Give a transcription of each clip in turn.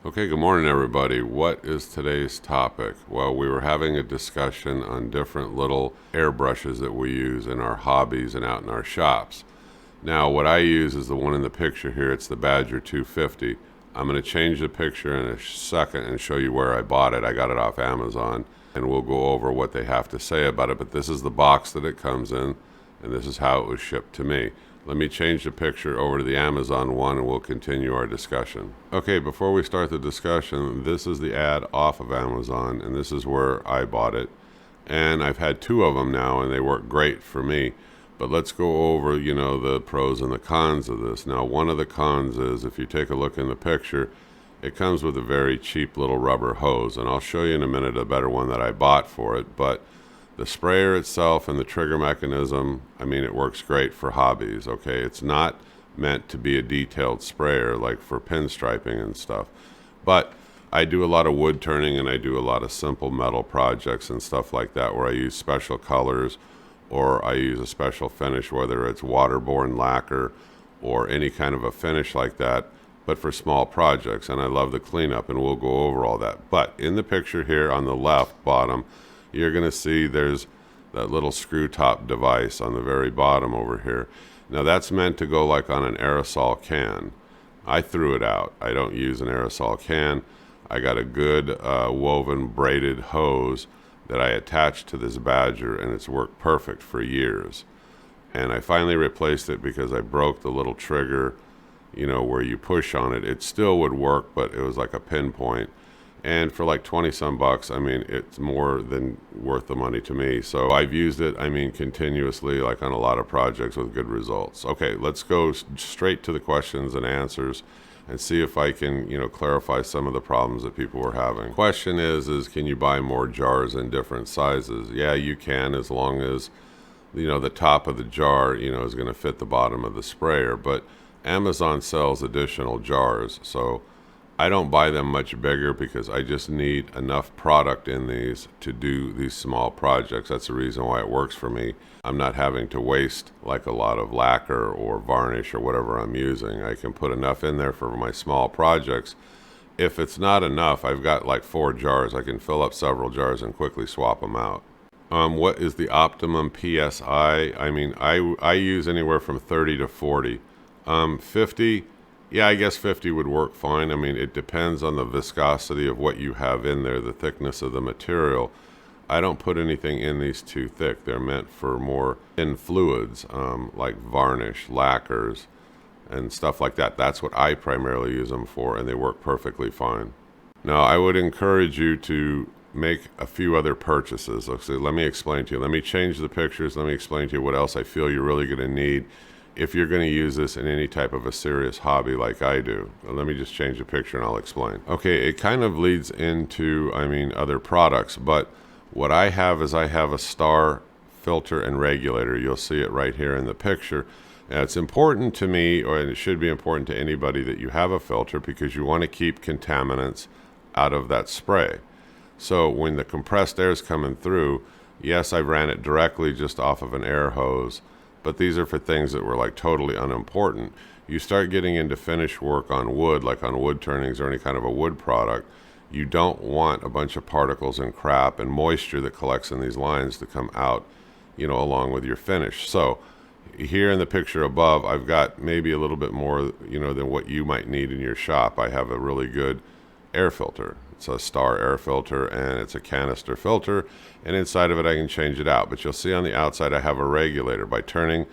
Okay, good morning, everybody. What is today's topic? Well, we were having a discussion on different little airbrushes that we use in our hobbies and out in our shops. Now, what I use is the one in the picture here. It's the Badger 250. I'm going to change the picture in a second and show you where I bought it. I got it off Amazon, and we'll go over what they have to say about it. But this is the box that it comes in, and this is how it was shipped to me. Let me change the picture over to the Amazon one and we'll continue our discussion. Okay, before we start the discussion, this is the ad off of Amazon, and this is where I bought it. And I've had two of them now, and they work great for me. But let's go over, the pros and the cons of this. Now, one of the cons is if you take a look in the picture, it comes with a very cheap little rubber hose. And I'll show you in a minute a better one that I bought for it. But the sprayer itself and the trigger mechanism, it works great for hobbies, okay? It's not meant to be a detailed sprayer like for pinstriping and stuff. But I do a lot of wood turning, and I do a lot of simple metal projects and stuff like that where I use special colors or I use a special finish, whether it's waterborne lacquer or any kind of a finish like that, but for small projects. And I love the cleanup, and we'll go over all that. But in the picture here on the left bottom, you're going to see there's that little screw top device on the very bottom over here. Now that's meant to go like on an aerosol can. I threw it out. I don't use an aerosol can. I got a good woven braided hose that I attached to this Badger, and it's worked perfect for years. And I finally replaced it because I broke the little trigger, where you push on it. It still would work, but it was like a pinpoint. And for like 20 some bucks, it's more than worth the money to me. So I've used it, continuously, like on a lot of projects with good results. Okay, let's go straight to the questions and answers and see if I can, clarify some of the problems that people were having. Question is can you buy more jars in different sizes? Yeah, you can, as long as, the top of the jar, is going to fit the bottom of the sprayer. But Amazon sells additional jars, so I don't buy them much bigger because I just need enough product in these to do these small projects. That's the reason why it works for me. I'm not having to waste like a lot of lacquer or varnish or whatever I'm using. I can put enough in there for my small projects. If it's not enough, I've got like 4 jars. I can fill up several jars and quickly swap them out. What is the optimum PSI? I use anywhere from 30 to 40. 50, yeah, I guess 50 would work fine. It depends on the viscosity of what you have in there, the thickness of the material. I don't put anything in these too thick. They're meant for more thin fluids, like varnish, lacquers, and stuff like that. That's what I primarily use them for, and they work perfectly fine. Now, I would encourage you to make a few other purchases. So let me explain to you. Let me change the pictures. Let me explain to you what else I feel you're really going to need if you're going to use this in any type of a serious hobby like I do. Let me just change the picture and I'll explain. Okay, it kind of leads into, other products, but what I have is I have a star filter and regulator. You'll see it right here in the picture. And it's important to me, or it should be important to anybody, that you have a filter because you want to keep contaminants out of that spray. So when the compressed air is coming through, yes, I ran it directly just off of an air hose, but these are for things that were like totally unimportant. You start getting into finish work on wood, like on wood turnings or any kind of a wood product, you don't want a bunch of particles and crap and moisture that collects in these lines to come out, along with your finish. So here in the picture above, I've got maybe a little bit more, than what you might need in your shop. I have a really good air filter. It's a Star air filter, and it's a canister filter, and inside of it I can change it out. But you'll see on the outside I have a regulator. By turning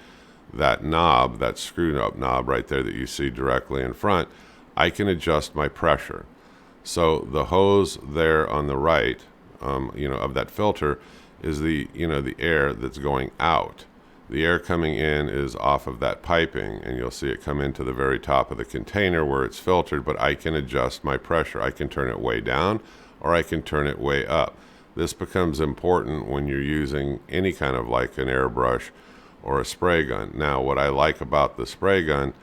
that knob, that screw up knob right there that you see directly in front, I can adjust my pressure. So the hose there on the right, of that filter is the air that's going out. The air coming in is off of that piping, and you'll see it come into the very top of the container where it's filtered, but I can adjust my pressure. I can turn it way down or I can turn it way up. This becomes important when you're using any kind of like an airbrush or a spray gun. Now, what I like about the spray gun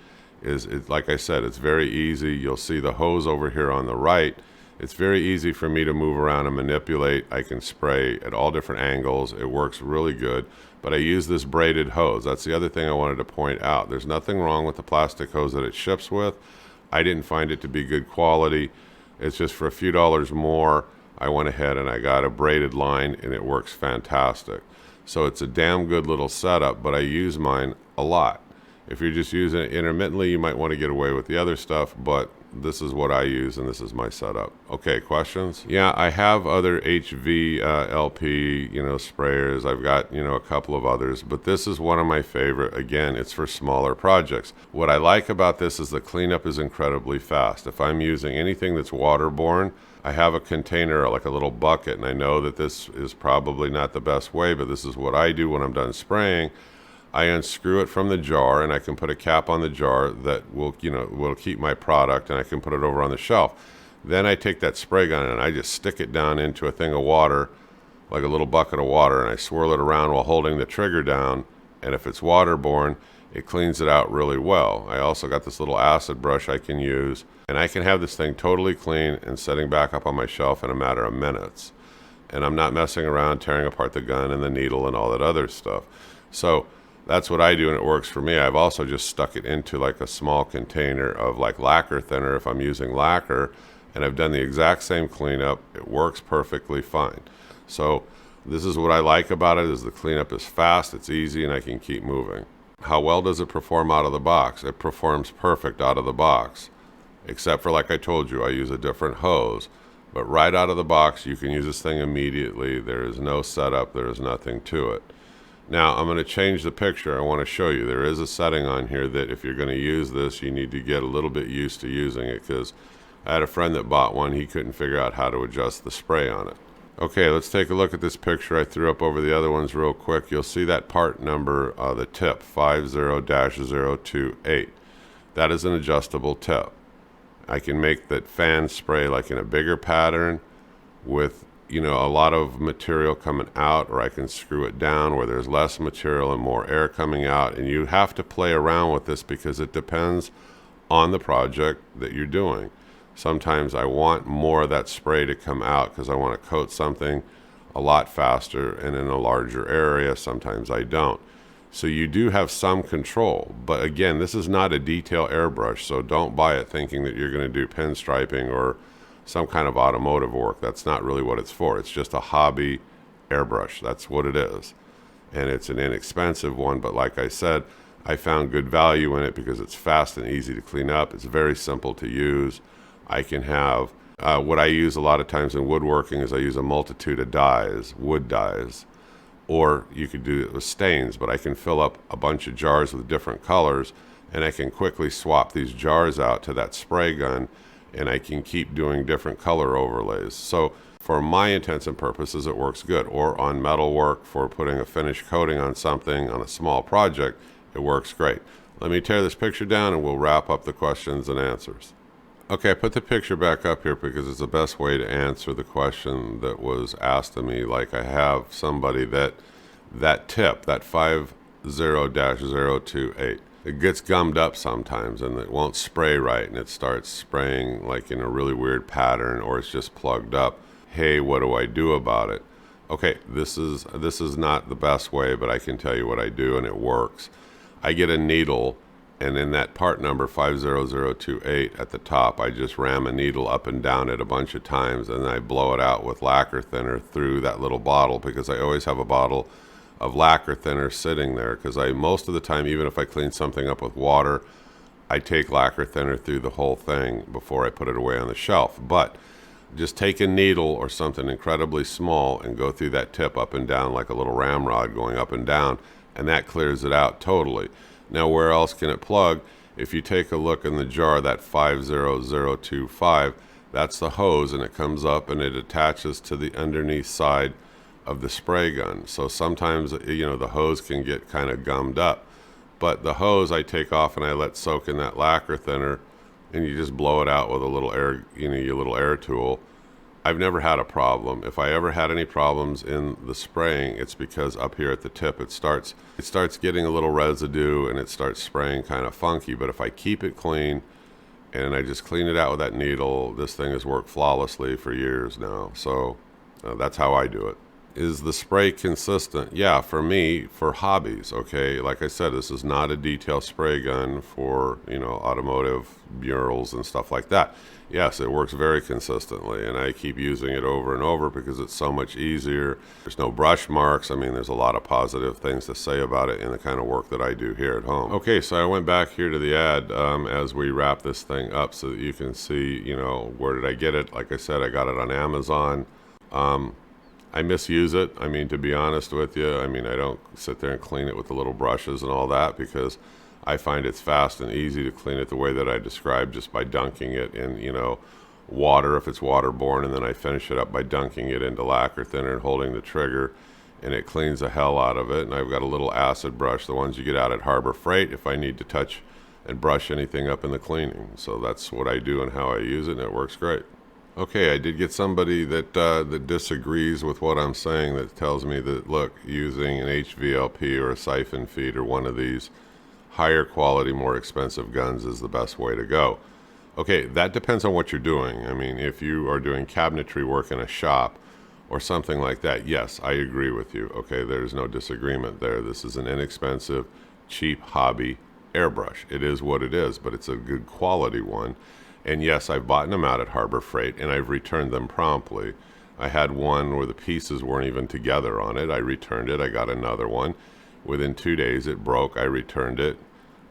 is, like I said, it's very easy. You'll see the hose over here on the right. It's very easy for me to move around and manipulate. I can spray at all different angles. It works really good. But I use this braided hose. That's the other thing I wanted to point out. There's nothing wrong with the plastic hose that it ships with. I didn't find it to be good quality. It's just for a few dollars more, I went ahead and I got a braided line, and it works fantastic. So it's a damn good little setup, but I use mine a lot. If you're just using it intermittently, you might want to get away with the other stuff, but this is what I use, and this is my setup. Okay, questions? Yeah, I have other HV LP, sprayers. I've got, a couple of others, but this is one of my favorite. Again, it's for smaller projects. What I like about this is the cleanup is incredibly fast. If I'm using anything that's waterborne, I have a container, like a little bucket, and I know that this is probably not the best way, but this is what I do when I'm done spraying. I unscrew it from the jar, and I can put a cap on the jar that will keep my product, and I can put it over on the shelf. Then I take that spray gun and I just stick it down into a thing of water, like a little bucket of water, and I swirl it around while holding the trigger down, and if it's waterborne, it cleans it out really well. I also got this little acid brush I can use, and I can have this thing totally clean and setting back up on my shelf in a matter of minutes. And I'm not messing around tearing apart the gun and the needle and all that other stuff. So that's what I do, and it works for me. I've also just stuck it into like a small container of like lacquer thinner if I'm using lacquer, and I've done the exact same cleanup. It works perfectly fine. So this is what I like about it, is the cleanup is fast, it's easy, and I can keep moving. How well does it perform out of the box? It performs perfect out of the box, except for, like I told you, I use a different hose. But right out of the box, you can use this thing immediately. There is no setup, there is nothing to it. Now, I'm going to change the picture. I want to show you. There is a setting on here that if you're going to use this, you need to get a little bit used to using it, because I had a friend that bought one. He couldn't figure out how to adjust the spray on it. Okay, let's take a look at this picture I threw up over the other ones real quick. You'll see that part number, the tip, 50-028. That is an adjustable tip. I can make that fan spray like in a bigger pattern with a lot of material coming out, or I can screw it down where there's less material and more air coming out. And you have to play around with this because it depends on the project that you're doing. Sometimes I want more of that spray to come out because I want to coat something a lot faster and in a larger area. Sometimes I don't. So you do have some control. But again, this is not a detail airbrush, so don't buy it thinking that you're going to do pinstriping or some kind of automotive work. That's not really what it's for. It's just a hobby airbrush. That's what it is. And it's an inexpensive one, but like I said, I found good value in it because it's fast and easy to clean up. It's very simple to use. I can have, what I use a lot of times in woodworking is I use a multitude of dyes, wood dyes, or you could do it with stains, but I can fill up a bunch of jars with different colors, and I can quickly swap these jars out to that spray gun, and I can keep doing different color overlays. So for my intents and purposes, it works good. Or on metal work, for putting a finish coating on something on a small project, it works great. Let me tear this picture down and we'll wrap up the questions and answers. Okay, I put the picture back up here because it's the best way to answer the question that was asked of me. Like, I have somebody that tip, that 50-028, it gets gummed up sometimes and it won't spray right, and it starts spraying like in a really weird pattern, or it's just plugged up. Hey, what do I do about it? Okay, this is not the best way, but I can tell you what I do, and it works. I get a needle, and in that part number 50028 at the top, I just ram a needle up and down it a bunch of times, and I blow it out with lacquer thinner through that little bottle, because I always have a bottle of lacquer thinner sitting there, because most of the time, even if I clean something up with water, I take lacquer thinner through the whole thing before I put it away on the shelf. But just take a needle or something incredibly small and go through that tip up and down like a little ramrod going up and down, and that clears it out totally. Now, where else can it plug? If you take a look in the jar, that 50025, that's the hose, and it comes up and it attaches to the underneath side of the spray gun. So sometimes, the hose can get kind of gummed up, but the hose I take off and I let soak in that lacquer thinner, and you just blow it out with a little air, your little air tool. I've never had a problem. If I ever had any problems in the spraying, it's because up here at the tip, it starts getting a little residue and it starts spraying kind of funky. But if I keep it clean and I just clean it out with that needle, this thing has worked flawlessly for years now. So that's how I do it. is the spray consistent? Yeah, for me, for hobbies, okay? Like I said, this is not a detail spray gun for, automotive murals and stuff like that. Yes, it works very consistently, and I keep using it over and over because it's so much easier. There's no brush marks. I mean, there's a lot of positive things to say about it in the kind of work that I do here at home. Okay, so I went back here to the ad as we wrap this thing up so that you can see, where did I get it? Like I said, I got it on Amazon. I misuse it. I mean, to be honest with you, I don't sit there and clean it with the little brushes and all that because I find it's fast and easy to clean it the way that I described, just by dunking it in, water if it's waterborne, and then I finish it up by dunking it into lacquer thinner and holding the trigger, and it cleans the hell out of it. And I've got a little acid brush, the ones you get out at Harbor Freight, if I need to touch and brush anything up in the cleaning. So that's what I do and how I use it, and it works great. Okay, I did get somebody that disagrees with what I'm saying, that tells me that, look, using an HVLP or a siphon feed or one of these higher quality, more expensive guns is the best way to go. Okay, that depends on what you're doing. I mean, if you are doing cabinetry work in a shop or something like that, yes, I agree with you. Okay, there's no disagreement there. This is an inexpensive, cheap hobby airbrush. It is what it is, but it's a good quality one. And yes, I've bought them out at Harbor Freight, and I've returned them promptly. I had one where the pieces weren't even together on it. I returned it. I got another one. Within 2 days, it broke. I returned it.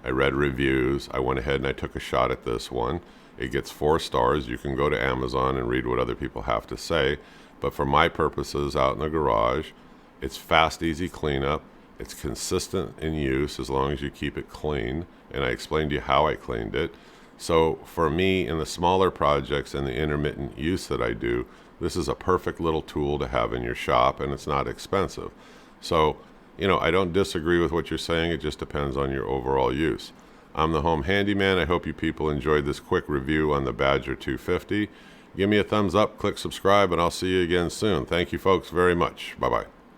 I read reviews. I went ahead and I took a shot at this one. It gets 4 stars. You can go to Amazon and read what other people have to say. But for my purposes out in the garage, it's fast, easy cleanup. It's consistent in use as long as you keep it clean. And I explained to you how I cleaned it. So for me, in the smaller projects and the intermittent use that I do, this is a perfect little tool to have in your shop, and it's not expensive. So, I don't disagree with what you're saying. It just depends on your overall use. I'm the Home Handyman. I hope you people enjoyed this quick review on the Badger 250. Give me a thumbs up, click subscribe, and I'll see you again soon. Thank you folks very much. Bye-bye.